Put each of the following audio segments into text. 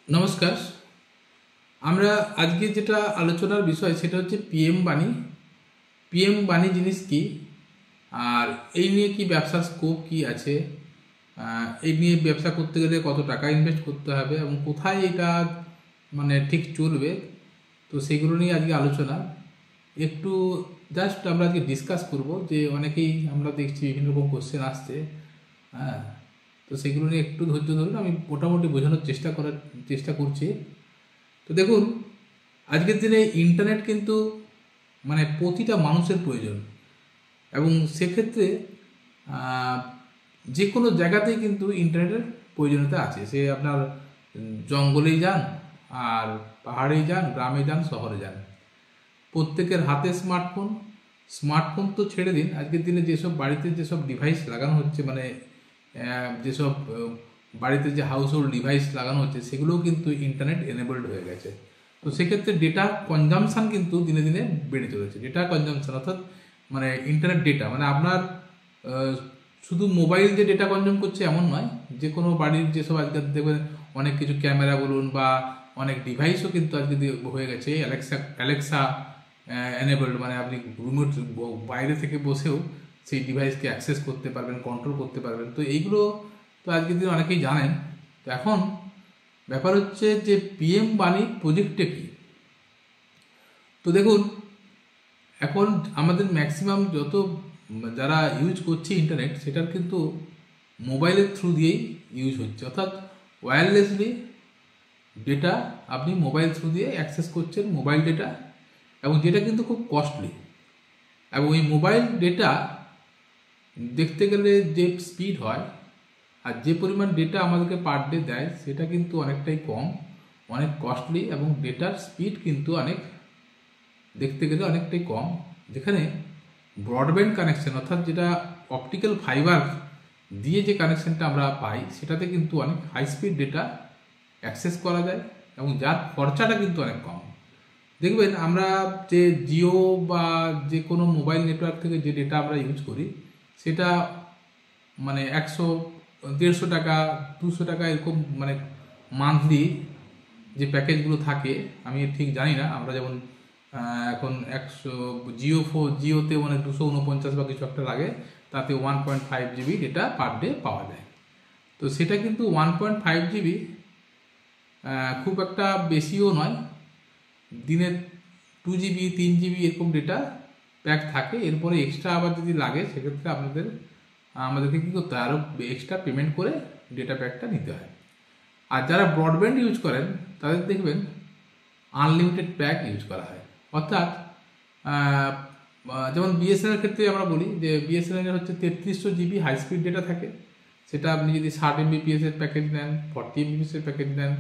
নমস্কার। আমরা আজকে যেটা আলোচনার বিষয় সেটা হচ্ছে পিএম বাণী। পিএম বাণী জিনিস কি, আর এই নিয়ে কি ব্যবসার স্কোপ কি আছে, এই নিয়ে ব্যবসা করতে গেলে কত টাকা ইনভেস্ট করতে হবে এবং কোথায় এটা ঠিক চলবে, তো সেগুলো নিয়ে আজকে আলোচনা। একটু জাস্ট আমরা আজকে ডিসকাস করব যে অনেকেই আমরা দেখছি বিভিন্ন রকম কোশ্চেন আসছে। হ্যাঁ, তো সেগুলো নিয়ে একটু ধৈর্য ধরুন, আমি মোটামুটি বোঝানোর চেষ্টা করছি। তো দেখুন, আজকের দিনে ইন্টারনেট কিন্তু প্রতিটা মানুষের প্রয়োজন, এবং সেক্ষেত্রে আহ, যে কোনো জায়গাতেই কিন্তু ইন্টারনেটের প্রয়োজনীয়তা আছে। সে আপনার জঙ্গলেই যান, আর পাহাড়েই যান, গ্রামে যান, শহরে যান, প্রত্যেকের হাতে স্মার্টফোন। স্মার্টফোন তো ছেড়ে দিন, আজকের দিনে যেসব বাড়িতে যেসব ডিভাইস লাগানো হচ্ছে, যেসব বাড়িতে যে হাউস হোল্ড ডিভাইস লাগানো হচ্ছে, সেগুলোও কিন্তু ইন্টারনেট এনেবলড হয়ে গেছে। তো সেক্ষেত্রে ডেটা কনজামশান কিন্তু দিনে দিনে বেড়ে চলেছে। ডেটা কনজামশান অর্থাৎ ইন্টারনেট ডেটা আপনার আহ, শুধু মোবাইল যে ডেটা কনজিউম করছে এমন নয়, যে কোনো বাড়ির যেসব আজকে দেখবেন অনেক কিছু ক্যামেরা বলুন বা অনেক ডিভাইসও কিন্তু আজকে হয়ে গেছে অ্যালেক্সা অ্যালেক্সা এনেবলড, আপনি রিমোট বাইরে থেকে বসেও সেই ডিভাইসকে অ্যাক্সেস করতে পারবেন, কন্ট্রোল করতে পারবেন। তো এইগুলো তো আজকের দিনে অনেকেই জানেন। তো এখন ব্যাপার হচ্ছে যে পিএম বাণী প্রজেক্টে কি। তো দেখুন, এখন আমাদের ম্যাক্সিমাম যারা ইউজ করছে ইন্টারনেট, সেটার কিন্তু মোবাইলের থ্রু দিয়েই ইউজ হচ্ছে, অর্থাৎ ওয়্যারলেসলি ডেটা আপনি মোবাইল থ্রু দিয়ে অ্যাক্সেস করছেন, মোবাইল ডেটা, এবং যেটা কিন্তু খুব কস্টলি। এবং এই মোবাইল ডেটা দেখতে গেলে যে স্পিড হয় আর যে পরিমাণ ডেটা আমাদেরকে পার ডে দেয়, সেটা কিন্তু অনেকটাই কম, অনেক কস্টলি, এবং ডেটার স্পিড কিন্তু দেখতে গেলে অনেকটাই কম। যেখানে ব্রডব্যান্ড কানেকশন অর্থাৎ যেটা অপটিক্যাল ফাইবার দিয়ে যে কানেকশনটা আমরা পাই, সেটাতে কিন্তু অনেক হাই স্পিড ডেটা অ্যাক্সেস করা যায়, এবং যার খরচাটা কিন্তু অনেক কম। দেখবেন আমরা যে জিও বা যে কোনো মোবাইল নেটওয়ার্ক থেকে যে ডেটা আমরা ইউজ করি, সেটা 100 150 টাকা 200 টাকা এরকম মান্থলি যে প্যাকেজগুলো থাকে, আমি ঠিক জানি না। আমরা যেমন এখন জিওতে 249 বা কিছু একটা লাগে, তাতে 1.5 GB ডেটা পার ডে পাওয়া যায়। তো সেটা কিন্তু 1.5 GB খুব একটা বেশিও নয়। দিনে 2 GB 3 GB এরকম ডেটা প্যাক থাকে। এরপরে এক্সট্রা আবার যদি লাগে, সেক্ষেত্রে আমাদেরকে কী করতে হয়, আরও এক্সট্রা পেমেন্ট করে ডেটা প্যাকটা নিতে হয়। আর যারা ব্রডব্যান্ড ইউজ করেন, তাদের দেখবেন আনলিমিটেড প্যাক ইউজ করা হয়। অর্থাৎ যেমন বিএসএনএল ক্ষেত্রে আমরা বলি যে বিএসএনএল হচ্ছে 3300 GB হাই স্পিড ডেটা থাকে। সেটা আপনি যদি 60 Mbps এর প্যাকেজ নেন, 40 Mbps এর প্যাকেজ নেন,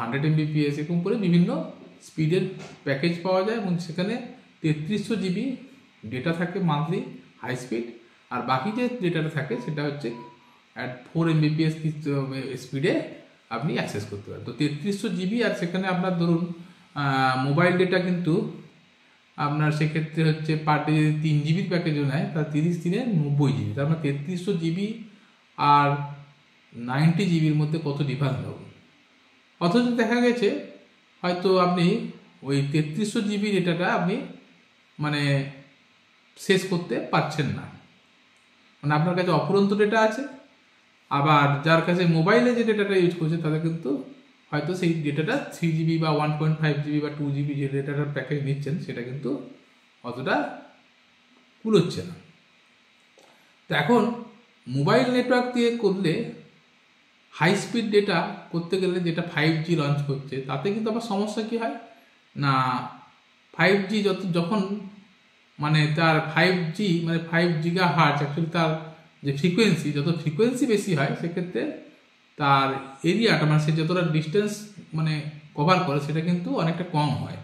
100 Mbps এরকম করে বিভিন্ন স্পিডের প্যাকেজ পাওয়া যায়, এবং সেখানে 3300 GB ডেটা থাকে মান্থলি হাই স্পিড। আর বাকি যে ডেটাটা থাকে সেটা হচ্ছে 4 Mbps স্পিডে আপনি অ্যাক্সেস করতে পারেন। তো 3300 GB, আর সেখানে আপনার ধরুন মোবাইল ডেটা কিন্তু আপনার সেক্ষেত্রে হচ্ছে পার ডে যদি 3 GB প্যাকেজও নেয়, তার 30 দিনে 90 GB। তার 3300 GB আর 90 GB মধ্যে কত ডিফারেন্স হবে। অথচ দেখা গেছে হয়তো আপনি ওই 3300 GB ডেটাটা আপনি শেষ করতে পারছেন না। আপনার কাছে অফুরন্ত ডেটা আছে, আবার যার কাছে মোবাইলে যে ডেটাটা ইউজ করছে, তাদের কিন্তু হয়তো সেই ডেটাটা 3 GB বা 1.5 GB বা 2 GB যে ডেটাটার প্যাকেজ নিচ্ছেন, সেটা কিন্তু অতটা কুলোচ্ছে না। তো এখন মোবাইল নেটওয়ার্ক দিয়ে করলে হাই স্পিড ডেটা করতে গেলে, যেটা 5G লঞ্চ করছে, তাতে কিন্তু আবার সমস্যা কী হয় না, 5G যখন তার 5G 5 GHz, অ্যাকচুয়ালি তার যে ফ্রিকোয়েন্সি, যত ফ্রিকোয়েন্সি বেশি হয়, সেক্ষেত্রে তার এরিয়াটা সে যতটা ডিস্টেন্স কভার করে, সেটা কিন্তু অনেকটা কম হয়।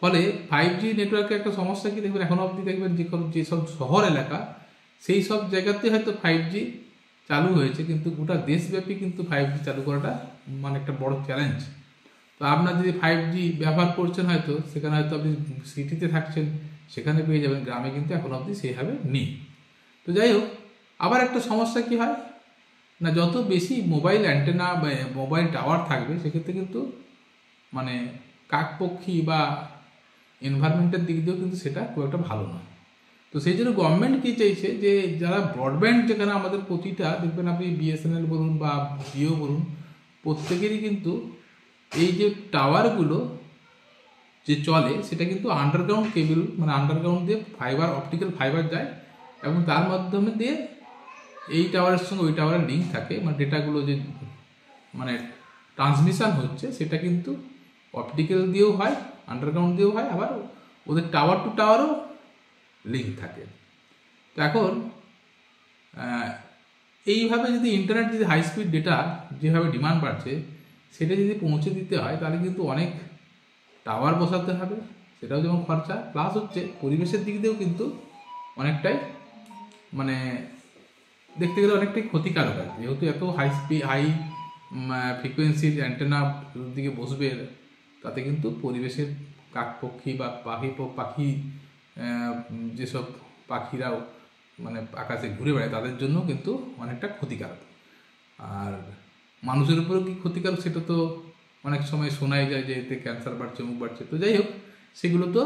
ফলে 5G নেটওয়ার্কের একটা সমস্যা কি দেখবেন, এখনও অবধি দেখবেন যেসব শহর এলাকা, সেই সব জায়গাতে হয়তো 5G চালু হয়েছে, কিন্তু গোটা দেশব্যাপী কিন্তু 5G চালু করাটা একটা বড় চ্যালেঞ্জ। তো আপনার যদি 5G ব্যবহার করছেন, হয়তো সেখানে হয়তো আপনি সিটিতে থাকছেন, সেখানে পেয়ে যাবেন, গ্রামে কিন্তু এখন অবধি সেইভাবে নেই। তো যাই হোক, আবার একটা সমস্যা কি হয় না যত বেশি মোবাইল অ্যান্টেনা বা মোবাইল টাওয়ার থাকবে সেক্ষেত্রে কিন্তু মানে কাকপক্ষী বা এনভায়রনমেন্টের দিক দিয়েও কিন্তু সেটা খুব একটা ভালো নয়। তো সেই জন্য গভর্নমেন্ট কী চাইছে যে যারা ব্রডব্যান্ড, যেখানে আমাদের প্রতিটা দেখবেন আপনি বিএসএনএল বলুন বা জিও বলুন, প্রত্যেকেরই কিন্তু এই যে টাওয়ারগুলো যে চলে সেটা কিন্তু আন্ডারগ্রাউন্ড কেবল, মানে আন্ডারগ্রাউন্ড দিয়ে ফাইবার, অপটিক্যাল ফাইবার যায় এবং তার মাধ্যমে দিয়ে এই টাওয়ারের সঙ্গে ওই টাওয়ারের লিঙ্ক থাকে, মানে ডেটাগুলো যে মানে ট্রান্সমিশন হচ্ছে সেটা কিন্তু অপটিক্যাল দিয়েও হয়, আন্ডারগ্রাউন্ড দিয়েও হয়, আবার ওদের টাওয়ার টু টাওয়ারও লিঙ্ক থাকে। তো এখন এইভাবে যদি ইন্টারনেট, যদি হাই স্পিড ডেটা যেভাবে ডিমান্ড বাড়ছে সেটা যদি পৌঁছে দিতে হয় তাহলে কিন্তু অনেক টাওয়ার বসাতে হবে, সেটাও যেমন খরচা, প্লাস হচ্ছে পরিবেশের দিক দিয়েও কিন্তু অনেকটাই মানে দেখতে গেলে অনেকটাই ক্ষতিকারক আছে, যেহেতু এত হাই ফ্রিকোয়েন্সির অ্যান্টেনা দিকে বসবে, তাতে কিন্তু পরিবেশের কাকপক্ষী বা পাখি যেসব পাখিরাও মানে আকাশে ঘুরে বেড়ায় তাদের জন্য কিন্তু অনেকটা ক্ষতিকারক। আর মানুষের উপরেও কি ক্ষতিকারক সেটা তো অনেক সময় শোনাই যায় যে এতে ক্যান্সার বাড়ছে, মুখ বাড়ছে। তো যাই হোক, সেগুলো তো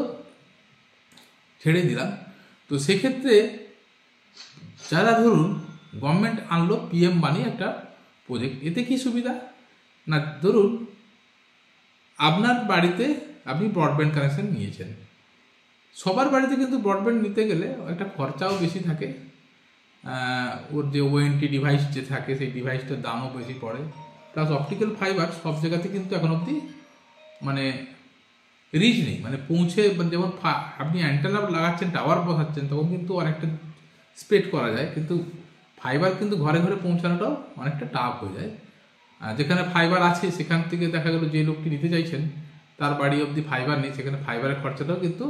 ছেড়ে দিলাম। তো সেক্ষেত্রে যারা ধরুন গভর্নমেন্ট আনলো পিএম বাণী একটা প্রজেক্ট, এতে কি সুবিধা না, ধরুন আপনার বাড়িতে আপনি ব্রডব্যান্ড কানেকশন নিয়েছেন, সবার বাড়িতে কিন্তু ব্রডব্যান্ড নিতে গেলে একটা খরচাও বেশি থাকে, ওর যে ওএনটি ডিভাইস যে থাকে সেই ডিভাইসটার দামও বেশি পড়ে, প্লাস অপটিক্যাল ফাইবার সব জায়গাতে কিন্তু এখন অবধি মানে রিচ নেই, মানে পৌঁছে, যেমন আপনি অ্যান্টেনা লাগাচ্ছেন, টাওয়ার বসাচ্ছেন, তখন কিন্তু অনেকটা স্প্রেড করা যায়, কিন্তু ফাইবার কিন্তু ঘরে ঘরে পৌঁছানোটাও অনেকটা টাফ হয়ে যায়। যেখানে ফাইবার আছে সেখান থেকে দেখা গেল যে লোকটি নিতে চাইছেন তার বাড়ি অবধি ফাইবার নেই, সেখানে ফাইবারের খরচাটাও কিন্তু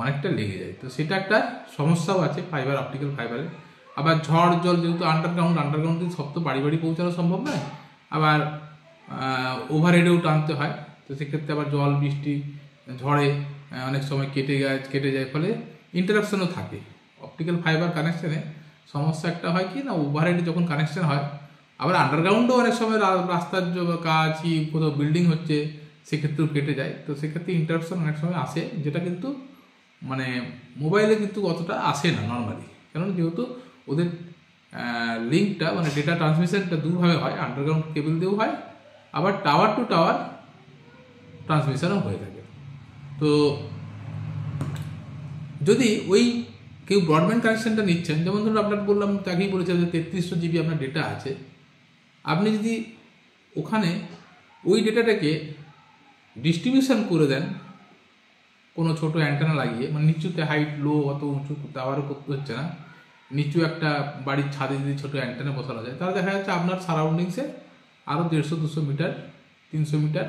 অনেকটা লেগে যায়। তো সেটা একটা সমস্যাও আছে ফাইবার, অপটিক্যাল ফাইবারে। আবার ঝড় জল, যেহেতু আন্ডারগ্রাউন্ড সব তো বাড়ি বাড়ি পৌঁছানো সম্ভব নয়, আবার ওভারহেডেও টানতে হয়, তো সেক্ষেত্রে আবার জল বৃষ্টি ঝড়ে অনেক সময় কেটে যায়, ফলে ইন্টারাপশনও থাকে। অপটিক্যাল ফাইবার কানেকশানে সমস্যা একটা হয় কি না, ওভারহেডে যখন কানেকশান হয়, আবার আন্ডারগ্রাউন্ডও অনেক সময় রাস্তার কাজ কি কোথাও বিল্ডিং হচ্ছে সেক্ষেত্রেও কেটে যায়। তো সেক্ষেত্রে ইন্টারাপশন অনেক সময় আসে, যেটা কিন্তু মানে মোবাইলে কিন্তু অতটা আসে না নর্মালি, কারণ যেহেতু ওদের লিঙ্কটা মানে ডেটা ট্রান্সমিশনটা দুভাবে হয়, আন্ডারগ্রাউন্ড কেবল দিয়েও হয়, আবার টাওয়ার টু টাওয়ার ট্রান্সমিশনও হয়ে থাকে। তো যদি ওই কেউ ব্রডব্যান্ড কানেকশনটা নিচ্ছেন, যেমন ধরুন আপনার বললাম, তাকেই বলেছে যে 3300 জিবি আপনার ডেটা আছে, আপনি যদি ওখানে ওই ডেটাটাকে ডিস্ট্রিবিউশন করে দেন কোনো ছোটো অ্যান্টেনা লাগিয়ে, মানে নিচুতে হাইট লো অত উঁচু টাওয়ারও করতে হচ্ছে না, নিচু একটা বাড়ির ছাদে যদি ছোটো অ্যান্টেনা বসানো যায়, তাহলে দেখা যাচ্ছে আপনার সারাউন্ডিংসে আরও 150-200 মিটার 300 মিটার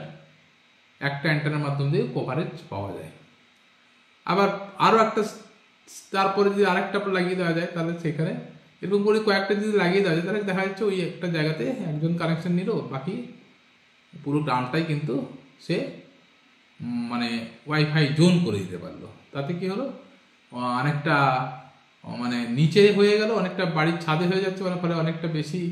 একটা অ্যান্টেনার মাধ্যম দিয়ে কভারেজ পাওয়া যায়। আবার আরও একটা, তারপরে যদি আরেকটা লাগিয়ে দেওয়া যায়, তাহলে সেখানে এরকম করে কয়েকটা যদি লাগিয়ে দেওয়া যায়, তাহলে দেখা যাচ্ছে ওই একটা জায়গাতে একজন কানেকশন নিল, বাকি পুরো গ্রামটাই কিন্তু সে মানে ওয়াইফাই জোন করে দিতে পারলো। তাতে কি হলো, অনেকটা মানে নিচে হয়ে গেল, অনেকটা বাড়ির ছাদে হয়ে যাচ্ছে, ফলে অনেকটা বেশি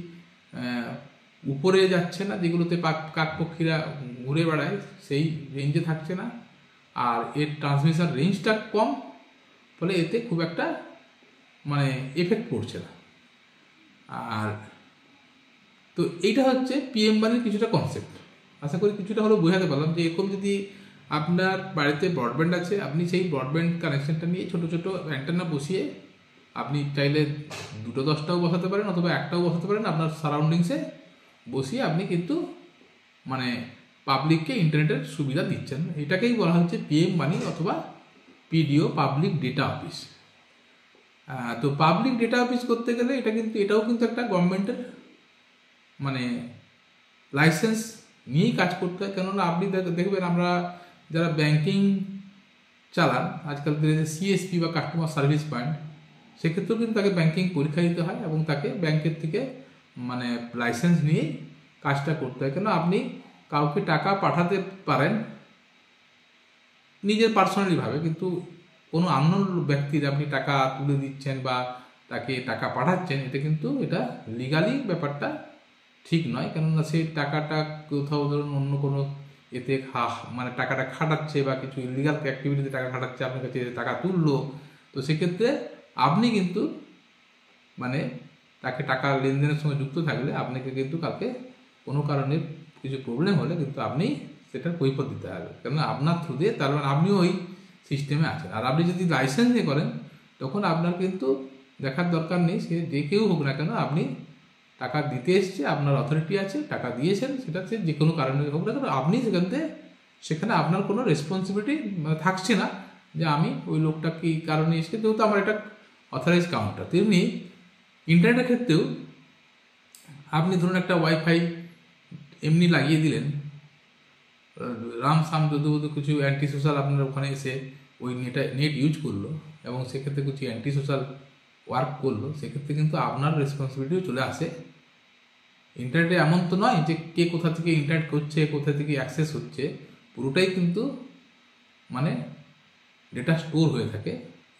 উপরে যাচ্ছে না, যেগুলোতে কাকপক্ষীরা ঘুরে বেড়ায় সেই রেঞ্জে থাকছে না, আর এর ট্রান্সমিশন রেঞ্জটা কম, ফলে এতে খুব একটা মানে এফেক্ট পড়ছে না। আর তো এইটা হচ্ছে পিএম বাণীর কিছুটা কনসেপ্ট, আশা করি কিছুটা হলেও বোঝাতে পারলাম যে এরকম যদি আপনার বাড়িতে ব্রডব্যান্ড আছে, আপনি সেই ব্রডব্যান্ড কানেকশনটা নিয়ে ছোটো ছোটো অ্যান্টেনা বসিয়ে আপনি চাইলে 2-10টাও বসাতে পারেন অথবা একটাও বসাতে পারেন, আপনার সারাউন্ডিংসে বসিয়ে আপনি কিন্তু মানে পাবলিককে ইন্টারনেটের সুবিধা দিচ্ছেন। এটাকেই বলা হচ্ছে পিএম বাণী অথবা পিডিও, পাবলিক ডেটা অফিস। তো পাবলিক ডেটা অফিস করতে গেলে এটাও কিন্তু একটা গভর্নমেন্টের মানে লাইসেন্স নিয়েই কাজ করতে হয়। কেননা আপনি দেখবেন, আমরা যারা ব্যাংকিং চালান আজকাল দিনে, সিএসপি বা কাস্টমার সার্ভিস পয়েন্ট, সেক্ষেত্রেও কিন্তু তাকে ব্যাংকিং পরীক্ষা দিতে হয় এবং তাকে ব্যাংকের থেকে মানে লাইসেন্স নিয়েই কাজটা করতে হয়। কেন আপনি কাউকে টাকা পাঠাতে পারেন নিজের পার্সোনালিভাবে, কিন্তু কোনো আননোন ব্যক্তির আপনি টাকা তুলে দিচ্ছেন বা তাকে টাকা পাঠাচ্ছেন, এটা লিগালি ব্যাপারটা ঠিক নয়, কেননা সেই টাকাটা কোথাও ধরুন অন্য কোনো এতে মানে টাকাটা খাটাচ্ছে বা কিছু ইলিগাল অ্যাক্টিভিটিতে টাকা খাটাচ্ছে, আপনার কাছে টাকা তুললো, তো সেক্ষেত্রে আপনি কিন্তু মানে তাকে টাকা লেনদেনের সঙ্গে যুক্ত থাকলে আপনাকে কিন্তু কালকে কোনো কারণে কিছু প্রবলেম হলে কিন্তু আপনি সেটার কৈফিয়ত দিতে হবে, কেননা আপনার থ্রু দিয়ে, তার মানে আপনিও ওই সিস্টেমে আছেন। আর আপনি যদি লাইসেন্স নিয়ে করেন তখন আপনার কিন্তু দেখার দরকার নেই, সে যে কেউ হোক না কেন, আপনি টাকা দিতে এসছে, আপনার অথরিটি আছে, টাকা দিয়েছেন, সেটা সে যে কোনো কারণে হোক না কেন, আপনি সেখানে আপনার কোনো রেসপন্সিবিলিটি থাকছে না যে আমি ওই লোকটা কী কারণে এসেছে, যেহেতু আমার এটা অথরাইজ কাউন্টার। তেমনি ইন্টারনেটের ক্ষেত্রেও আপনি ধরুন একটা ওয়াইফাই এমনি লাগিয়ে দিলেন, রামসাম যদু কিছু অ্যান্টি সোশ্যাল আপনার ওখানে এসে ওই নেট ইউজ করলো এবং সেক্ষেত্রে কিছু অ্যান্টি সোশ্যাল ওয়ার্ক করলো, সেক্ষেত্রে কিন্তু আপনার রেসপন্সিবিলিটিও চলে আসে। ইন্টারনেটে এমন তো নয় যে কে কোথা থেকে ইন্টারনেট করছে, কোথা থেকে অ্যাক্সেস হচ্ছে, পুরোটাই কিন্তু মানে ডেটা স্টোর হয়ে থাকে।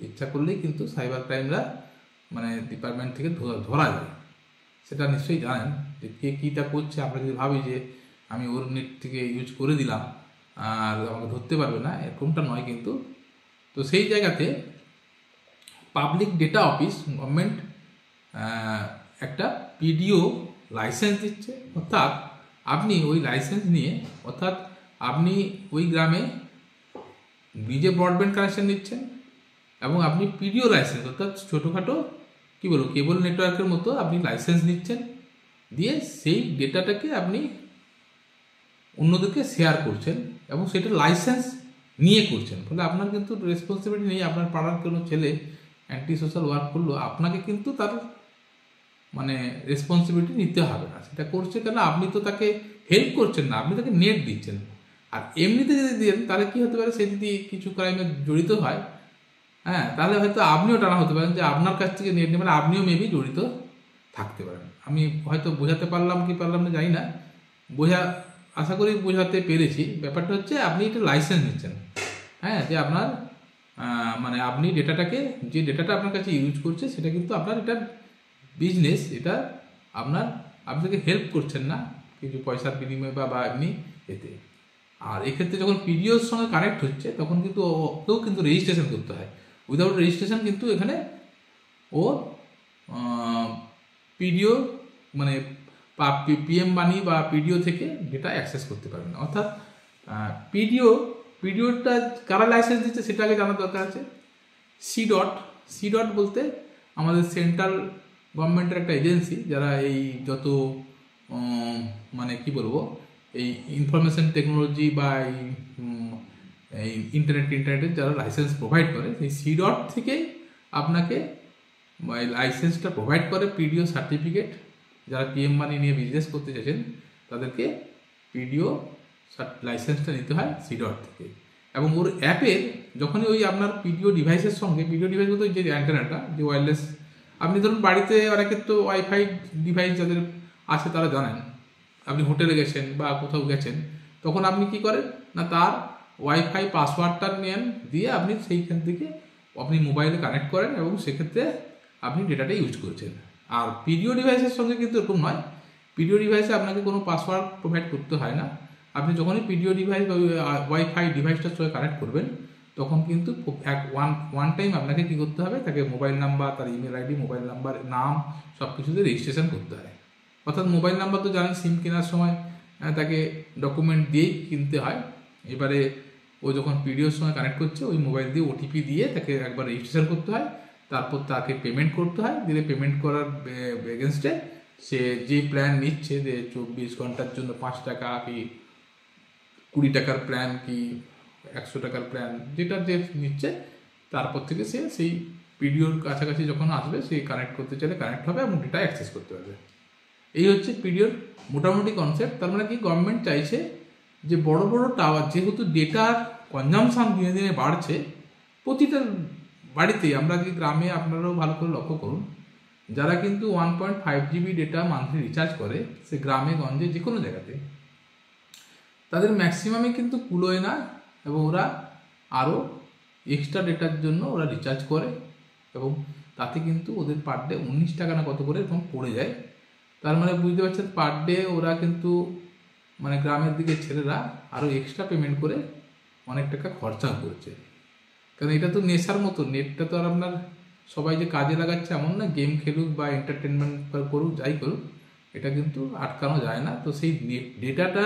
ইচ্ছা করলেই কিন্তু সাইবার ক্রাইমরা মানে ডিপার্টমেন্ট থেকে ধরা যায়। সেটা নিশ্চয়ই জানেন যে কে কীটা করছে। আমরা যদি ভাবি যে আমি ওর নেট থেকে ইউজ করে দিলাম আর আমাকে ধরতে পারবে না, এরকমটা নয় কিন্তু। তো সেই জায়গাতে পাবলিক ডেটা অফিস, গভর্নমেন্ট একটা পিডিও লাইসেন্স দিচ্ছে, অর্থাৎ আপনি ওই লাইসেন্স নিয়ে, অর্থাৎ আপনি ওই গ্রামে নিজে ব্রডব্যান্ড কানেকশন নিচ্ছেন এবং আপনি পিডিও লাইসেন্স, অর্থাৎ ছোটোখাটো কী বলবো কেবল নেটওয়ার্কের মতো আপনি লাইসেন্স নিচ্ছেন, দিয়ে সেই ডেটাটাকে আপনি অন্যদেরকে শেয়ার করছেন এবং সেটা লাইসেন্স নিয়ে করছেন। ফলে আপনার কিন্তু রেসপন্সিবিলিটি নেই, আপনার পাড়ার কোনো ছেলে অ্যান্টি সোশ্যাল ওয়ার্ক করলো, আপনাকে কিন্তু তার মানে রেসপন্সিবিলিটি নিতে হবে না। সেটা করছে কেন, আপনি তো তাকে হেল্প করছেন না, আপনি তাকে নেট দিচ্ছেন। আর এমনিতে যদি দেন তাহলে কী হতে পারে, সে যদি কিছু ক্রাইমে জড়িত হয়, হ্যাঁ, তাহলে হয়তো আপনিও টানা হতে পারেন যে আপনার কাছ থেকে নেট নেবেন, আপনিও মেবি জড়িত থাকতে পারেন। আমি হয়তো বোঝাতে পারলাম কি পারলাম না জানি না, আশা করি বোঝাতে পেরেছি। ব্যাপারটা হচ্ছে আপনি এটা লাইসেন্স নিচ্ছেন, হ্যাঁ, যে আপনার মানে আপনি ডেটাটাকে, যে ডেটাটা আপনার কাছে ইউজ করছে সেটা কিন্তু আপনার এটা বিজনেস, এটা আপনাকে হেল্প করছেন না কিছু পয়সার বিনিময়ে বা এমনি এতে। আর এক্ষেত্রে যখন পিডিওর সঙ্গে কানেক্ট হচ্ছে তখন কিন্তু ওকেও কিন্তু রেজিস্ট্রেশন করতে হয়। উইদাউট রেজিস্ট্রেশন কিন্তু এখানে ও পিডিও মানে পিএম বাণী বা পিডিও থেকে ডেটা অ্যাক্সেস করতে পারবে না। অর্থাৎ পিডিওটা কারা লাইসেন্স দিচ্ছে সেটা আগে জানার দরকার আছে। সি ডট বলতে আমাদের সেন্ট্রাল গভর্নমেন্টের একটা এজেন্সি, যারা এই যত মানে কি বলবো এই ইনফরমেশন টেকনোলজি বা এই ইন্টারনেটের যারা লাইসেন্স প্রোভাইড করে, সেই সি ডট থেকেই আপনাকে লাইসেন্সটা প্রোভাইড করে। পিডিও সার্টিফিকেট, যারা পিএম মানি নিয়ে বিজনেস করতে চাইছেন তাদেরকে পিডিও লাইসেন্সটা নিতে হয় সি ডট থেকে। এবং ওর অ্যাপের যখনই ওই আপনার পিডিও ডিভাইসের সঙ্গে, পিডিও ডিভাইস বলতে যে অ্যান্টেনাটা, যে ওয়্যারলেস, আপনি ধরুন বাড়িতে অনেকের তো ওয়াইফাই ডিভাইস যাদের আছে তারা জানেন, আপনি হোটেলে গেছেন বা কোথাও গেছেন, তখন আপনি কি করেন না, তার ওয়াইফাই পাসওয়ার্ডটা নেন, দিয়ে আপনি সেইখান থেকে আপনি মোবাইলে কানেক্ট করেন এবং সেক্ষেত্রে আপনি ডেটাটা ইউজ করছেন। আর পিডিও ডিভাইসের সঙ্গে কিন্তু এরকম নয়, পিডিও ডিভাইসে আপনাকে কোনো পাসওয়ার্ড প্রোভাইড করতে হয় না। আপনি যখনই পিডিও ডিভাইস বা ওয়াইফাই ডিভাইসটার সঙ্গে কানেক্ট করবেন তখন কিন্তু ওয়ান টাইম আপনাকে কী করতে হবে, তাকে মোবাইল নাম্বার, তার ইমেল আইডি, মোবাইল নাম্বার, নাম সব কিছুতে রেজিস্ট্রেশন করতে হয়। অর্থাৎ মোবাইল নাম্বার তো জানেন সিম কেনার সময় তাকে ডকুমেন্ট দিয়েই কিনতে হয়। এবারে ও যখন পিডিওর সঙ্গে কানেক্ট করছে ওই মোবাইল দিয়ে ওটিপি দিয়ে তাকে একবার রেজিস্ট্রেশন করতে হয়, তারপর তাকে পেমেন্ট করতে হয়। দিলে পেমেন্ট করার এগেনস্টে সে যে প্ল্যান নিচ্ছে, যে 24 ঘন্টার জন্য 5 টাকা কি 20 টাকার প্ল্যান কি 100 টাকার প্ল্যান, যেটা যে নিচ্ছে, তারপর থেকে সে সেই পিডিওর কাছাকাছি যখন আসবে সে কানেক্ট করতে চাইলে কানেক্ট হবে এবং ডেটা অ্যাক্সেস করতে পারবে। এই হচ্ছে পিডিওর মোটামুটি কনসেপ্ট। তার মানে কি, গভর্নমেন্ট চাইছে যে বড় বড় টাওয়ার, যেহেতু ডেটার কনজামশন দিনে দিনে বাড়ছে, প্রতিটা বাড়িতেই, আমরা যে গ্রামে আপনারাও ভালো করে লক্ষ্য করুন, যারা কিন্তু 1.5 GB ডেটা মান্থলি রিচার্জ করে, সে গ্রামে গঞ্জে যে কোনো জায়গাতে, তাদের ম্যাক্সিমামে কিন্তু কুলোয় না এবং ওরা আরও এক্সট্রা ডেটার জন্য ওরা রিচার্জ করে এবং তাতে কিন্তু ওদের পার ডে 19 টাকা না কত করে এরকম পড়ে যায়। তার মানে বুঝতে পারছেন পার ডে ওরা কিন্তু মানে গ্রামের দিকে ছেলেরা আরও এক্সট্রা পেমেন্ট করে অনেক টাকা খরচা করছে। কারণ এটা তো নেশার মতো, নেটটা তো আর আপনার সবাই যে কাজে লাগাচ্ছে এমন না, গেম খেলুক বা এন্টারটেনমেন্ট করুক যাই করুক, এটা কিন্তু আটকানো যায় না। তো সেই নেট ডেটাটা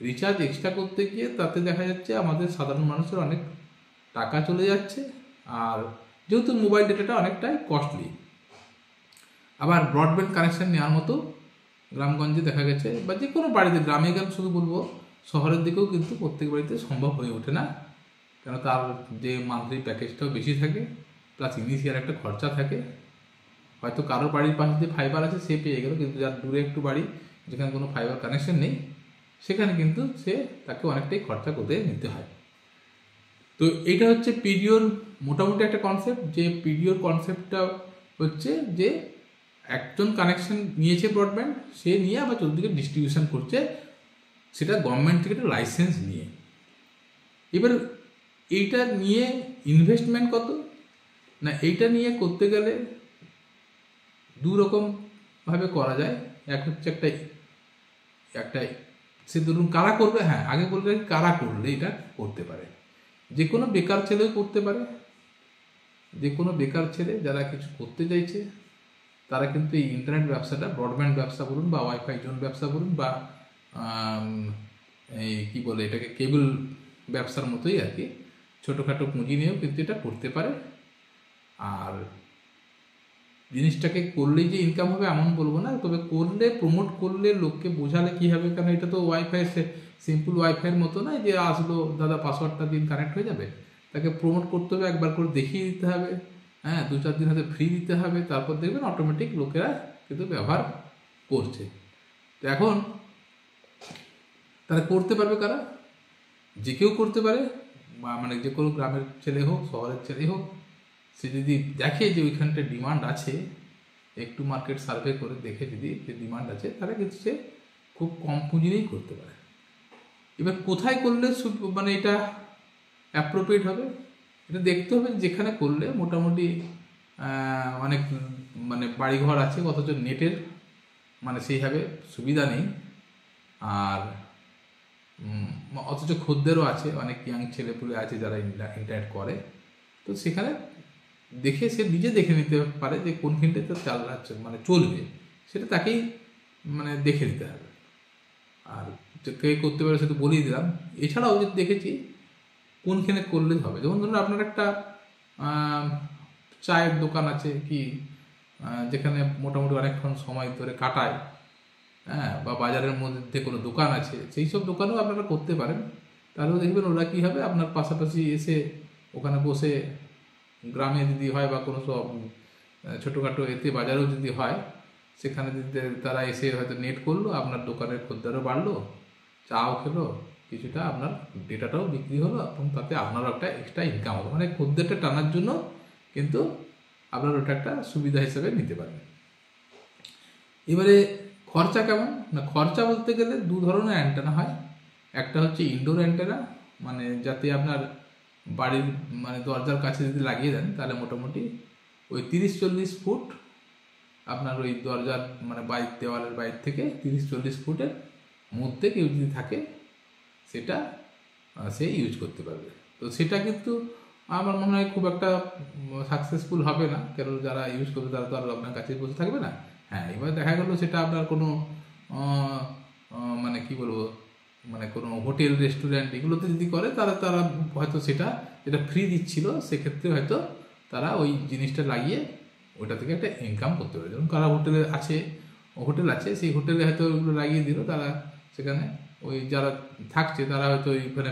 রিচার্জ এক্সট্রা করতে গিয়ে তাতে দেখা যাচ্ছে আমাদের সাধারণ মানুষের অনেক টাকা চলে যাচ্ছে। আর যেহেতু মোবাইল ডেটাটা অনেকটাই কস্টলি, আবার ব্রডব্যান্ড কানেকশান নেওয়ার মতো গ্রামগঞ্জে দেখা গেছে, বা যে কোনো বাড়িতে, গ্রামে গেলে শুধু বলবো, শহরের দিকেও কিন্তু প্রত্যেক বাড়িতে সম্ভব হয়ে ওঠে না। কেন তার যে মান্থলি প্যাকেজটাও বেশি থাকে, প্লাস ইনিশিয়াল একটা খরচা থাকে। হয়তো কারোর বাড়ির পাশে যে ফাইবার আছে সে পেয়ে গেল, কিন্তু যার দূরে একটু বাড়ি যেখানে কোনো ফাইবার কানেকশন নেই, সেখানে কিন্তু তাকে অনেকটাই খরচা করতে নিতে হয়। তো এইটা হচ্ছে পিডিওর মোটামুটি একটা কনসেপ্ট। যে পিডিওর কনসেপ্টটা হচ্ছে যে একজন কানেকশন নিয়েছে ব্রডব্যান্ড, সে নিয়ে আবার চতুর্দিকে ডিস্ট্রিবিউশন করছে, সেটা গভর্নমেন্ট থেকে একটা লাইসেন্স নিয়ে। এবার এইটা নিয়ে ইনভেস্টমেন্ট কত না, এইটা নিয়ে করতে গেলে দু রকমভাবে করা যায়। এক হচ্ছে একটা সে ধরুন কারা করবে, হ্যাঁ আগে বললে কারা করলে এটা করতে পারে। যে কোনো বেকার ছেলেও করতে পারে, যে কোনো বেকার ছেলে যারা কিছু করতে চাইছে তারা কিন্তু এই ইন্টারনেট ব্যবসাটা, ব্রডব্যান্ড ব্যবসা বলুন বা ওয়াইফাই জোন ব্যবসা বলুন বা এই কী বলে এটাকে কেবল ব্যবসার মতোই আর কি, ছোটোখাটো পুঁজি নিয়েও কিন্তু এটা করতে পারে। আর জিনিসটাকে করলেই যে ইনকাম হবে এমন বলবো না, তবে করলে, প্রমোট করলে, লোককে বোঝালে কী হবে, কারণ এটা তো ওয়াইফাই, সিম্পল ওয়াইফাইয়ের মতো নয় যে আসলো দাদা পাসওয়ার্ডটা দিন কানেক্ট হয়ে যাবে। তাকে প্রমোট করতে হবে, একবার করে দেখিয়ে দিতে হবে, হ্যাঁ 2-4 দিন হয়তো ফ্রি দিতে হবে, তারপর দেখবেন অটোমেটিক লোকেরা কিন্তু ব্যবহার করছে। তো এখন তারা করতে পারবে কারা, যে কেউ করতে পারে, মানে যে কোনো গ্রামের ছেলে হোক শহরের ছেলে হোক, সে যদি দেখে যে ওইখানটা ডিমান্ড আছে, একটু মার্কেট সার্ভে করে দেখে যদি যে ডিমান্ড আছে, তাহলে কিন্তু সে খুব কম পুঁজি নিয়েই করতে পারে। এবার কোথায় করলে মানে এটা অ্যাপ্রোপ্রিয়েট হবে, এটা দেখতে হবে যেখানে করলে মোটামুটি অনেক মানে বাড়িঘর আছে অথচ নেটের মানে সেইভাবে সুবিধা নেই, আর অথচ খদ্দেরও আছে, অনেক ইয়াং ছেলেপুলে আছে যারা ইন্টারনেট করে। তো সেখানে দেখে সে নিজে দেখে নিতে পারে যে কোনখানটাতে মানে চলবে, সেটা তাকেই মানে দেখে নিতে হবে। আর কে করতে পারে সেটা বলেই দিলাম। এছাড়াও যদি দেখেছি কোনখানে করলে হবে, যেমন ধরুন আপনার একটা চায়ের দোকান আছে কি, যেখানে মোটামুটি অনেকক্ষণ সময় ধরে কাটায়, হ্যাঁ, বা বাজারের মধ্যে কোনো দোকান আছে, সেই সব দোকানেও আপনারা করতে পারেন। তাহলেও দেখবেন ওরা কী হবে, আপনার পাশাপাশি এসে ওখানে বসে, গ্রামে যদি হয় বা কোনো সব ছোটোখাটো এতে বাজারেও যদি হয়, সেখানে যদি তারা এসে হয়তো নেট করলো, আপনার দোকানের খদ্দেরও বাড়লো, চাও খেলো, কিছুটা আপনার ডেটাটাও বিক্রি হলো, এবং তাতে আপনারও একটা এক্সট্রা ইনকাম হলো। মানে খদ্দেরটা টানার জন্য কিন্তু আপনার ওটা একটা সুবিধা হিসেবে নিতে পারবেন। এবারে খরচা কেমন না, খরচা বলতে গেলে দু ধরনের অ্যান্টেনা হয়। একটা হচ্ছে ইনডোর অ্যান্টেনা, মানে যাতে আপনার বাড়ির মানে দরজার কাছে যদি লাগিয়ে দেন, তাহলে মোটামুটি ওই 30-40 ফুট আপনার ওই দরজার মানে বাইর দেওয়ালের বাইর থেকে 30-40 ফুটের মধ্যে কেউ যদি থাকে, সেটা সে ইউজ করতে পারবে। তো সেটা কিন্তু আমার মনে হয় খুব একটা সাকসেসফুল হবে না, কারণ যারা ইউজ করবে তারা তো আর আপনার কাছে বসে থাকবে না। হ্যাঁ, এবার দেখা গেলো সেটা আপনার কোনো মানে কি বলবো, মানে কোনো হোটেল রেস্টুরেন্ট এগুলোতে যদি করে, তারা হয়তো সেটা যেটা ফ্রি দিচ্ছিল, সেক্ষেত্রে হয়তো তারা ওই জিনিসটা লাগিয়ে ওইটা থেকে একটা ইনকাম করতে পারে। যেমন কারা হোটেল আছে, সেই হোটেলে হয়তো ওইগুলো লাগিয়ে দিল, তারা সেখানে ওই যারা থাকছে তারা হয়তো ওইখানে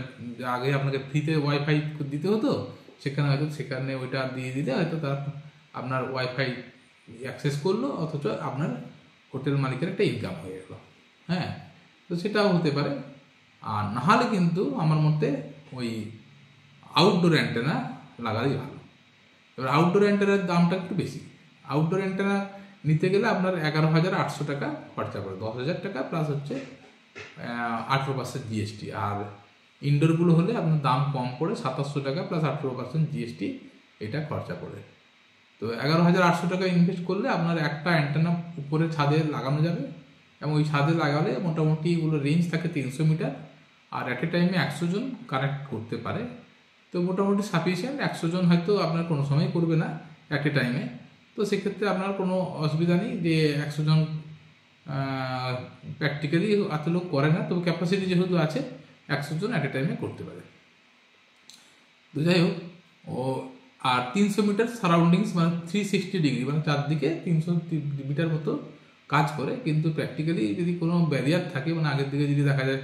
আগে আপনাকে ফ্রিতে ওয়াইফাই দিতে হতো, সেখানে ওইটা দিয়ে দিতে হয়তো তারা আপনার ওয়াইফাই অ্যাক্সেস করলো, অথচ আপনার হোটেল মালিকের একটা ইনকাম হয়ে গেল। হ্যাঁ, তো সেটাও হতে পারে। আর নাহলে কিন্তু আমার মতে ওই আউটডোর অ্যান্টেনা লাগালেই ভালো। এবার আউটডোর অ্যান্টেনার দামটা একটু বেশি। আউটডোর অ্যান্টেনা নিতে গেলে আপনার 11,800 টাকা খরচা পড়ে, 10,000 টাকা প্লাস হচ্ছে 18% জিএসটি। আর ইনডোরগুলো হলে আপনার দাম কম পড়ে, 2700 টাকা প্লাস 18% জিএসটি এটা খরচা পড়ে। তো তো 11,800 টাকা ইনভেস্ট করলে আপনার একটা অ্যান্টেনা উপরে ছাদে লাগানো যাবে, এবং ওই ছাদে লাগালে মোটামুটি এগুলো রেঞ্জ থাকে 300 মিটার, আর অ্যাট এ টাইমে 100 জন কানেক্ট করতে পারে। তো মোটামুটি সাফিসিয়েন্ট, 100 জন হয়তো আপনার কোনো সময় করবে না অ্যাট এ টাইমে। তো সেক্ষেত্রে আপনার কোনো অসুবিধা নেই যে 100 জন প্র্যাকটিক্যালি এত লোক করে না, তবে ক্যাপাসিটি যেহেতু আছে 100 জন অ্যাট এ টাইমে করতে পারে। তো যাই হোক, ও আর 300 মিটার সারাউন্ডিংস মানে 360 ডিগ্রি মানে চারদিকে 300 মিটার মতো কাজ করে। কিন্তু প্র্যাকটিক্যালি যদি কোনো ব্যারিয়ার থাকে, মানে আগের দিকে যদি দেখা যায়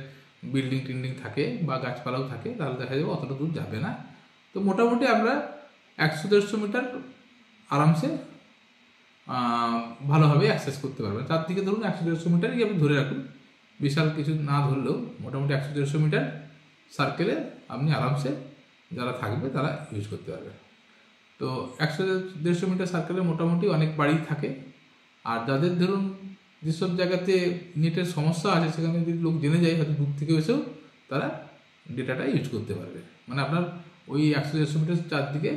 বিল্ডিং টিল্ডিং থাকে বা গাছপালাও থাকে, তাহলে দেখা যাবে অতটা দূর যাবে না। তো মোটামুটি আমরা 100-150 মিটার আরামসে ভালোভাবে অ্যাক্সেস করতে পারবেন। তার দিকে ধরুন 100-150 মিটারই আপনি ধরে রাখুন, বিশাল কিছু না ধরলেও মোটামুটি 100-150 মিটার সার্কেলে আপনি আরামসে যারা থাকবে তারা ইউজ করতে পারবে। তো 100-150 মিটার সার্কেলে মোটামুটি অনেক বাড়ি থাকে। আর যাদের ধরুন যেসব জায়গাতে নেটের সমস্যা আছে, সেখানে যদি লোক জেনে যায়, হয়তো দূর থেকে এসেও তারা ডেটাটা ইউজ করতে পারবে। মানে আপনার ওই 100-150 মিটার চারদিকে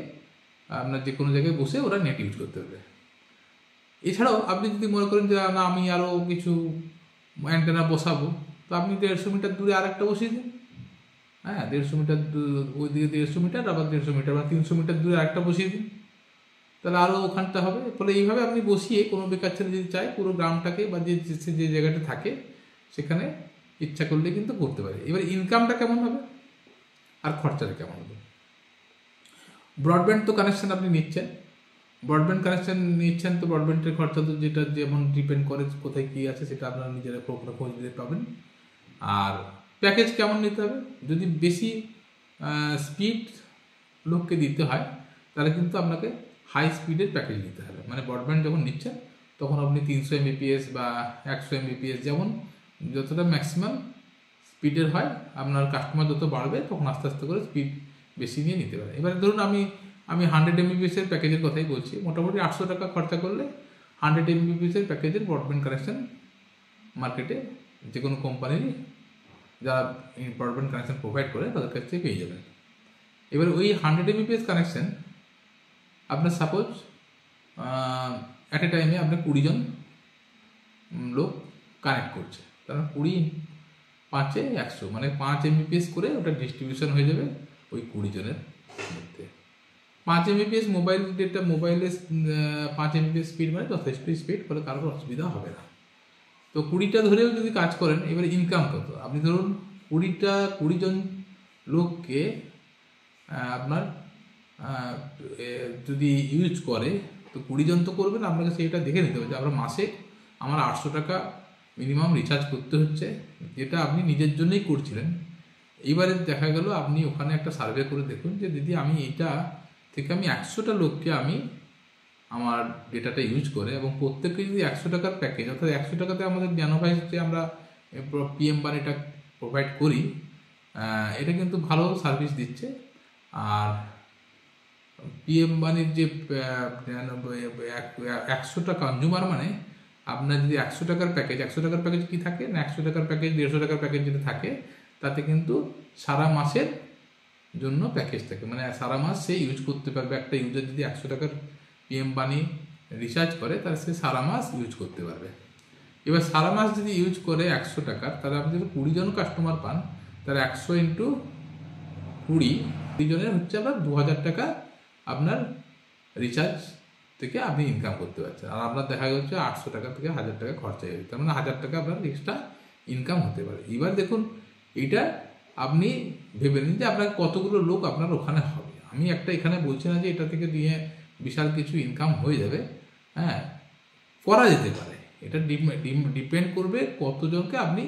আপনার যে কোনো জায়গায় বসে ওরা নেট ইউজ করতে পারবে। এছাড়াও আপনি যদি মনে করেন যে না আমি আরও কিছু অ্যান্টেনা বসাবো, তো আপনি 150 মিটার দূরে আরেকটা বসিয়ে দিন। হ্যাঁ, 150 মিটার ওই দিকে 150 মিটার, আবার 150 মিটার বা 300 মিটার দূরে আরেকটা বসিয়ে দিন, তাহলে আরও ওখানটা হবে। ফলে এইভাবে আপনি বসিয়ে কোনো বেকার ছেলে যদি চায় পুরো গ্রামটাকে বা যে জায়গাটা থাকে সেখানে ইচ্ছা করলে কিন্তু করতে পারে। এবার ইনকামটা কেমন হবে আর খরচাটা কেমন হবে? ব্রডব্যান্ড তো কানেকশন আপনি নিচ্ছেন, তো ব্রডব্যান্ডের খরচা তো যেটা যেমন ডিপেন্ড করে কোথায় কী আছে সেটা আপনারা নিজেরা খোঁজ দিতে পাবেন। আর প্যাকেজ কেমন নিতে হবে? যদি বেশি স্পিড লোককে দিতে হয় তাহলে কিন্তু আপনাকে হাই স্পিডের প্যাকেজ নিতে হবে। মানে ব্রডব্যান্ড যখন নিচ্ছেন তখন আপনি 300 Mbps বা 100 Mbps, যেমন যতটা ম্যাক্সিমাম স্পিডের হয়, আপনার কাস্টমার যত বাড়বে তখন আস্তে আস্তে করে স্পিড বেশি নিয়ে নিতে পারে। এবারে ধরুন আমি 100 Mbps এর প্যাকেজের কথাই বলছি। মোটামুটি 800 টাকা খরচা করলে 100 Mbps এর প্যাকেজের ব্রডব্যান্ড কানেকশন মার্কেটে যে কোনো কোম্পানির যারা ব্রডব্যান্ড কানেকশন প্রোভাইড করে তাদের কাছ থেকে পেয়ে যাবেন। এবার ওই 100 Mbps কানেকশন আপনার সাপোজ অ্যাট এ টাইমে আপনার 20 জন লোক কানেক্ট করছে, কারণ 20×5=100, মানে 5 Mbps করে ওটা ডিস্ট্রিবিউশন হয়ে যাবে ওই 20 জনের মধ্যে। 5 Mbps মোবাইল ডেটা, মোবাইলে 5 Mbps স্পিড মানে যথেষ্ট স্পিড, ফলে কারোর অসুবিধা হবে না। তো 20টা ধরেও যদি কাজ করেন, এবারে ইনকাম কত? আপনি ধরুন 20 জন লোককে আপনার যদি ইউজ করে, তো 20 জন তো করবেন, আপনাকে সেইটা দেখে নিতে হবে যে আমরা মাসে আমার 800 টাকা মিনিমাম রিচার্জ করতে হচ্ছে, যেটা আপনি নিজের জন্যই করছিলেন। এইবারে দেখা গেল আপনি ওখানে একটা সার্ভে করে দেখুন যে দিদি আমি এইটা থেকে আমি 100টা লোককে আমি আমার ডেটাটা ইউজ করে, এবং প্রত্যেকে যদি 100 টাকার প্যাকেজ, অর্থাৎ 100 টাকাতে আমাদের জ্ঞানভাইস যে আমরা PM বাণীটা প্রোভাইড করি, এটা কিন্তু ভালো সার্ভিস দিচ্ছে। আর PM বাণীর যে 100টা কনজিউমার, মানে আপনার যদি 100 টাকার প্যাকেজ, 100 টাকার প্যাকেজ কী থাকে না, 100 টাকার প্যাকেজ 150 টাকার প্যাকেজ যেটা থাকে তাতে কিন্তু সারা মাসের জন্য প্যাকেজ থাকে, মানে সারা মাস সে ইউজ করতে পারবে। একটা ইউজার যদি 100 টাকার PM বাণী রিচার্জ করে তাহলে সে সারা মাস ইউজ করতে পারবে। এবার সারা মাস যদি ইউজ করে 100 টাকার, তাহলে আপনি যদি 20 জন কাস্টমার পান, তাহলে 100 × 20 জনের হচ্ছে আপনার 2000 টাকা আপনার রিচার্জ থেকে আপনি ইনকাম করতে পারছেন। আর আপনার দেখা যাচ্ছে 800 টাকা থেকে 1000 টাকা খরচা হয়ে যাচ্ছে, মানে 1000 টাকা আপনার এক্সট্রা ইনকাম হতে পারে। এবার দেখুন এটা আপনি ভেবে নিন যে আপনার কতগুলো লোক আপনার ওখানে হবে। আমি একটা এখানে বলছি না যে এটা থেকে দিয়ে বিশাল কিছু ইনকাম হয়ে যাবে, হ্যাঁ, করা যেতে পারে। এটা ডিপেন্ড করবে কতজনকে আপনি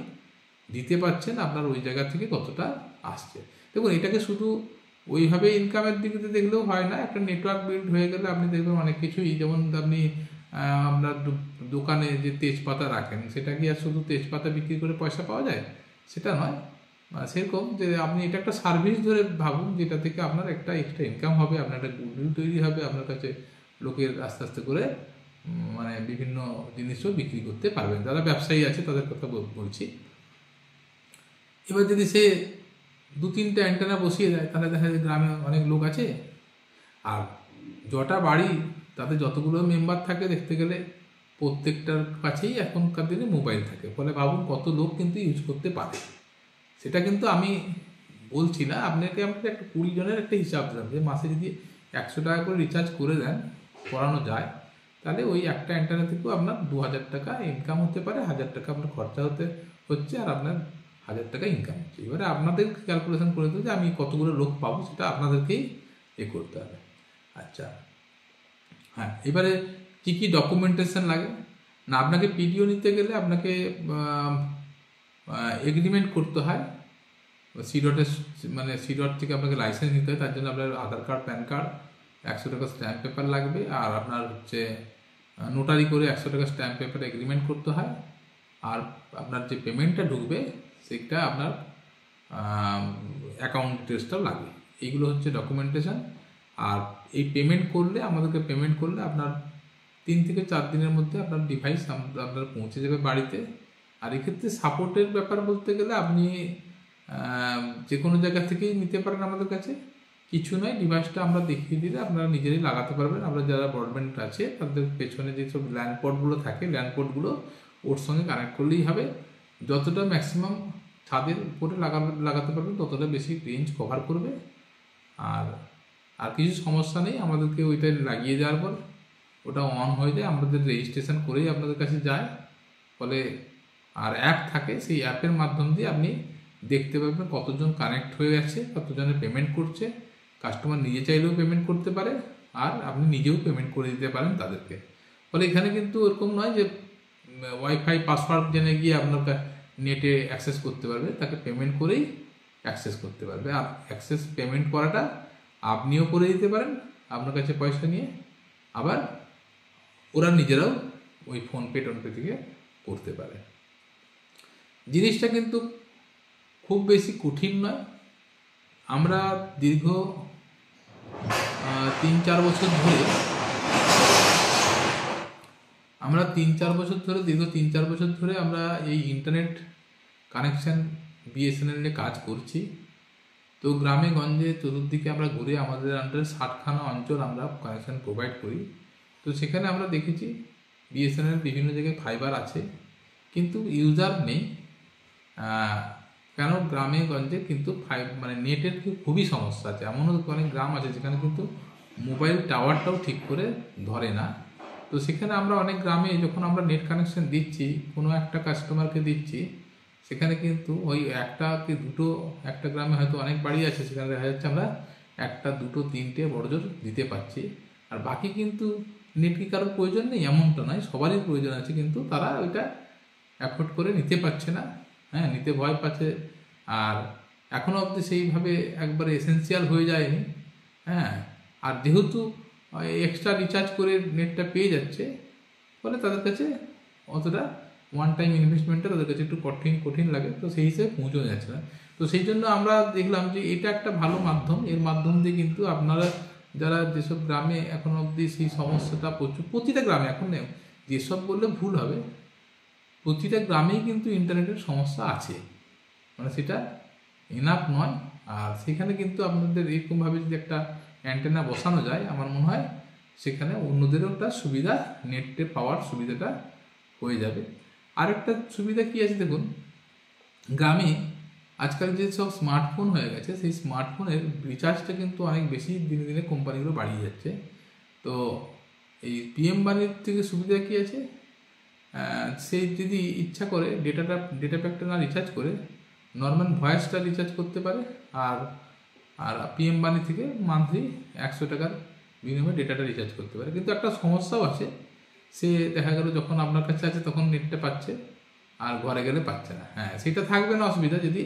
দিতে পারছেন, আপনার ওই জায়গা থেকে কতটা আসছে। দেখুন এটাকে শুধু ওইভাবে ইনকামের দিকে দেখলেও হয় না, একটা নেটওয়ার্ক বিল্ড হয়ে গেলে আপনি দেখবেন অনেক কিছুই, যেমন আপনি আপনার দোকানে যে তেজপাতা রাখেন, সেটা কি আর শুধু তেজপাতা বিক্রি করে পয়সা পাওয়া যায়? সেটা নয়। সেরকম যে আপনি এটা একটা সার্ভিস ধরে ভাবুন, যেটা থেকে আপনার একটা এক্সট্রা ইনকাম হবে, আপনার একটা গুডউইল তৈরি হবে, আপনার কাছে লোকের আস্তে আস্তে করে মানে বিভিন্ন জিনিসও বিক্রি করতে পারবেন। যারা ব্যবসায়ী আছে তাদের কথা বলছি। এবার যদি সে 2-3টা অ্যান্টেনা বসিয়ে দেয়, তাহলে দেখা যায় গ্রামে অনেক লোক আছে, আর যটা বাড়ি তাদের যতগুলো মেম্বার থাকে দেখতে গেলে প্রত্যেকটার কাছেই এখনকার দিনে মোবাইল থাকে, ফলে ভাবুন কত লোক কিন্তু ইউজ করতে পারে। সেটা কিন্তু আমি বলছি না, আপনাকে আমাকে একটা 20 জনের একটা হিসাব দিলাম যে মাসে যদি 100 টাকা করে রিচার্জ করে দেন, করানো যায়, তাহলে ওই একটা অ্যান্টেনা থেকেও আপনার 2000 টাকা ইনকাম হতে পারে, 1000 টাকা আপনার খরচা হচ্ছে আর আপনার 1000 টাকা ইনকাম হচ্ছে। এবারে আপনাদের ক্যালকুলেশন করে দেবো যে আমি কতগুলো লোক পাবো, সেটা আপনাদেরকেই করতে হবে। আচ্ছা, হ্যাঁ, এবারে কী কী ডকুমেন্টেশন লাগে না, আপনাকে পিডিও নিতে গেলে আপনাকে এগ্রিমেন্ট করতে হয়, সিডটের মানে সিডট থেকে আপনাকে লাইসেন্স নিতে হয়, তার জন্য আপনার আধার কার্ড, প্যান কার্ড, 100 টাকা স্ট্যাম্প পেপার লাগবে, আর আপনার হচ্ছে নোটারি করে 100 টাকা স্ট্যাম্প পেপারে এগ্রিমেন্ট করতে হয়, আর আপনার যে পেমেন্টটা ঢুকবে সেটা আপনার অ্যাকাউন্ট ডিটেলসটাও লাগবে। এইগুলো হচ্ছে ডকুমেন্টেশন। আর এই পেমেন্ট করলে আপনার 3 থেকে 4 দিনের মধ্যে আপনার ডিভাইস আপনার পৌঁছে যাবে বাড়িতে। আর এক্ষেত্রে সাপোর্টের ব্যাপার বলতে গেলে আপনি যে কোনো জায়গা থেকেই নিতে পারেন আমাদের কাছে, কিছু নয়, ডিভাইসটা আমরা দেখিয়ে দিলে আপনারা নিজেরাই লাগাতে পারবেন। আমরা যারা ব্রডব্যান্ড আছে তাদের পেছনে যেসব ল্যান্ড পোর্টগুলো থাকে, ল্যান্ড পোর্টগুলো ওর সঙ্গে কানেক্ট করলেই হবে। যতটা ম্যাক্সিমাম ছাদের উপরে লাগাতে পারবেন ততটা বেশি রেঞ্জ কভার করবে। আর কিছু সমস্যা নেই, আমাদেরকে ওইটা লাগিয়ে যাওয়ার পর ওটা অন হয়ে যায়, আমাদের রেজিস্ট্রেশন করেই আপনাদের কাছে যায়। ফলে আর অ্যাপ থাকে, সেই অ্যাপের মাধ্যম দিয়ে আপনি দেখতে পাবেন কতজন কানেক্ট হয়ে গেছে, কতজনের পেমেন্ট করছে। কাস্টমার নিজে চাইলেও পেমেন্ট করতে পারে, আর আপনি নিজেও পেমেন্ট করে দিতে পারেন তাদেরকে। ফলে এখানে কিন্তু এরকম নয় যে ওয়াইফাই পাসওয়ার্ড জেনে গিয়ে আপনার নেটে অ্যাক্সেস করতে পারবে, তাকে পেমেন্ট করেই অ্যাক্সেস করতে পারবে। আর অ্যাক্সেস পেমেন্ট করাটা আপনিও করে দিতে পারেন আপনার কাছে পয়সা নিয়ে, আবার ওরা নিজেরাও ওই ফোনপে টোনপে থেকে করতে পারে। জিনিসটা কিন্তু খুব বেশি কঠিন নয়। আমরা দীর্ঘ 3-4 বছর ধরে আমরা এই ইন্টারনেট কানেকশান বিএসএনএল নিয়ে কাজ করছি। তো গ্রামে গঞ্জে চতুর্দিকে আমরা ঘুরে আমাদের আন্ডারে 60খানা অঞ্চল আমরা কানেকশান প্রোভাইড করি। তো সেখানে আমরা দেখেছি বিএসএনএল বিভিন্ন জায়গায় ফাইবার আছে, কিন্তু ইউজার নেই। কেন গ্রামে গঞ্জে কিন্তু মানে নেটের খুবই সমস্যা আছে। এমনও অনেক গ্রাম আছে যেখানে কিন্তু মোবাইল টাওয়ারটাও ঠিক করে ধরে না। তো সেখানে আমরা অনেক গ্রামে যখন আমরা নেট কানেকশন দিচ্ছি, কোনো একটা কাস্টমারকে দিচ্ছি, সেখানে কিন্তু ওই একটা কি দুটো, একটা গ্রামে হয়তো অনেক বাড়ি আছে, সেখানে দেখা যাচ্ছে আমরা 1, 2, 3টে বড়জোর দিতে পারছি। আর বাকি কিন্তু নেট কি কারোর প্রয়োজন নেই এমনটা নয়, সবারই প্রয়োজন আছে, কিন্তু তারা ওইটা অ্যাফোর্ড করে নিতে পারছে না, হ্যাঁ, নিতে ভয় পাচ্ছে। আর এখনও অবধি সেইভাবে একবারে এসেন্সিয়াল হয়ে যায়নি, হ্যাঁ। আর যেহেতু এক্সট্রা রিচার্জ করে নেটটা পেয়ে যাচ্ছে, ফলে তাদের কাছে অতটা ওয়ান টাইম ইনভেস্টমেন্টটা তাদের কাছে একটু কঠিন লাগে, তো সেই হিসেবে পৌঁছানো যাচ্ছে না। তো সেই জন্য আমরা দেখলাম যে এটা একটা ভালো মাধ্যম। এর মাধ্যম দিয়ে কিন্তু আপনারা যারা যেসব গ্রামে এখনো অবধি সেই সমস্যাটা প্রতিটা গ্রামে, এখন যেসব বললে ভুল হবে, প্রতিটা গ্রামেই কিন্তু ইন্টারনেটের সমস্যা আছে, মানে সেটা এনাফ নয়। আর সেখানে কিন্তু আপনাদের এরকমভাবে যদি একটা অ্যান্টেনা বসানো যায়, আমার মনে হয় সেখানে অন্যদেরও একটা সুবিধা, নেটে পাওয়ার সুবিধাটা হয়ে যাবে। আরেকটা সুবিধা কী আছে দেখুন, গ্রামে আজকাল যে সব স্মার্টফোন হয়ে গেছে, সেই স্মার্টফোনের রিচার্জটা কিন্তু অনেক বেশি দিনে দিনে কোম্পানিগুলো বাড়িয়ে যাচ্ছে। তো এই পিএম বাণীর থেকে সুবিধা কী আছে, সে যদি ইচ্ছা করে ডেটা প্যাকটা না রিচার্জ করে নর্মাল ভয়েসটা রিচার্জ করতে পারে। আর পিএম বাণী থেকে মান্থলি 100 টাকার বিনিময়ে ডেটাটা রিচার্জ করতে পারে। কিন্তু একটা সমস্যাও আছে, সে দেখা গেল যখন আপনার কাছে আছে তখন নেটটা পাচ্ছে, আর ঘরে গেলে পাচ্ছে না। হ্যাঁ, সেটা থাকবে না অসুবিধা, যদি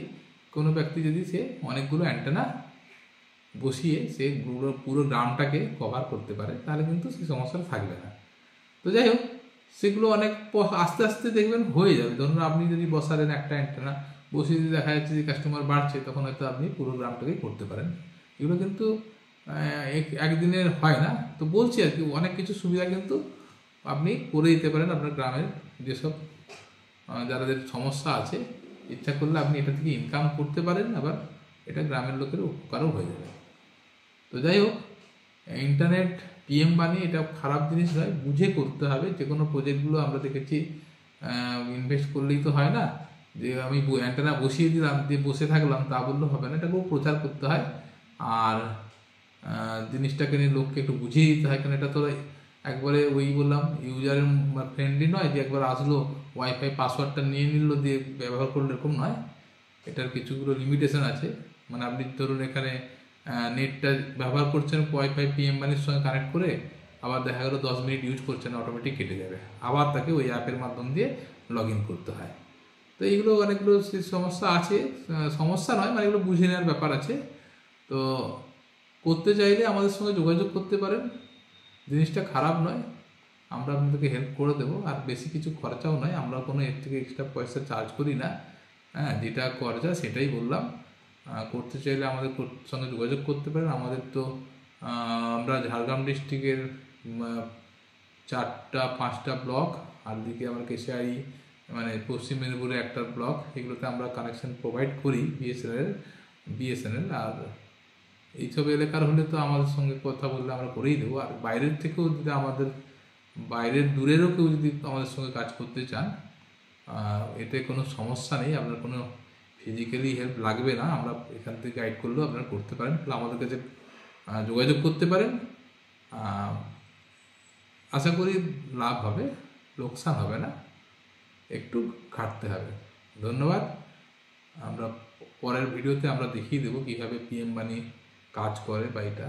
কোনো ব্যক্তি যদি সে অনেকগুলো অ্যান্টেনা বসিয়ে সে পুরো গ্রামটাকে কভার করতে পারে, তাহলে কিন্তু সেই সমস্যাটা থাকবে না। তো যাই হোক, সেগুলো অনেক আস্তে আস্তে দেখবেন হয়ে যাবে। ধরুন আপনি যদি বসালেন একটা অ্যান্টেনা, বসিয়ে যদি দেখা যাচ্ছে যে কাস্টমার বাড়ছে, তখন হয়তো আপনি পুরো গ্রামটাকেই করতে পারেন। এগুলো কিন্তু একদিনের হয় না। তো বলছি আর কি, অনেক কিছু সুবিধা কিন্তু আপনি করে দিতে পারেন আপনার গ্রামের যেসব যাদের সমস্যা আছে। ইচ্ছা করলে আপনি এটা থেকে ইনকাম করতে পারেন, আবার এটা গ্রামের লোকের উপকারও হয়ে যাবে। তো যাই হোক, ইন্টারনেট পিএম বানি এটা খারাপ জিনিস নয়, বুঝে করতে হবে। যে কোনো প্রজেক্টগুলো আমরা দেখেছি ইনভেস্ট করলেই তো হয় না, যে আমি অ্যান্টেনা বসিয়ে দিলাম দিয়ে বসে থাকলাম তা বললে হবে না, এটাকেও প্রচার করতে হয়। আর জিনিসটাকে নিয়ে লোককে একটু বুঝিয়ে দিতে হয়, কারণ এটা তো একবারে ওই বললাম ইউজারের ফ্রেন্ডলি নয়, যে একবার আসলো ওয়াইফাই পাসওয়ার্ডটা নিয়ে নিল দিয়ে ব্যবহার করলে, এরকম নয়। এটার কিছুগুলো লিমিটেশন আছে। মানে আপনি ধরুন এখানে নেটটা ব্যবহার করছেন ওয়াইফাই পিএম বানির সঙ্গে কানেক্ট করে, আবার দেখা গেলো 10 মিনিট ইউজ করছেন, অটোমেটিক কেটে যাবে, আবার তাকে ওই অ্যাপের মাধ্যম দিয়ে লগ ইন করতে হয়। তো এইগুলো অনেকগুলো সমস্যা আছে, সমস্যা নয় মানে এগুলো বুঝে নেওয়ার ব্যাপার আছে। তো করতে চাইলে আমাদের সঙ্গে যোগাযোগ করতে পারেন, জিনিসটা খারাপ নয়, আমরা আপনাদেরকে হেল্প করে দেবো। আর বেশি কিছু খরচাও নয়, আমরা কোনো এর থেকে এক্সট্রা পয়সা চার্জ করি না। হ্যাঁ, যেটা খরচা সেটাই বললাম। করতে চাইলে আমাদের সঙ্গে যোগাযোগ করতে পারেন। আমাদের তো আমরা ঝাড়গ্রাম ডিস্ট্রিক্টের 4-5টা ব্লক, আর দিকে আমরা কেশিয়ারি মানে পশ্চিম মেদিনীপুরে একটা ব্লক, এগুলোতে আমরা কানেকশন প্রোভাইড করি বিএসএনএল। আর এইসব এলাকার হলে তো আমাদের সঙ্গে কথা বললে আমরা করেই দেবো। আর বাইরের থেকেও যদি বাইরের দূরেরও কেউ যদি আমাদের সঙ্গে কাজ করতে চান, এতে কোনো সমস্যা নেই, আপনার কোনো ফিজিক্যালি হেল্প লাগবে না, আমরা এখান থেকে গাইড করলেও আপনারা করতে পারেন। তাহলে আমাদের কাছে যোগাযোগ করতে পারেন। আশা করি লাভ হবে, লোকসান হবে না, একটু খাটতে হবে। ধন্যবাদ। আমরা পরের ভিডিওতে আমরা দেখিয়ে দেবো কীভাবে পিএম বানি কাজ করে বা এটা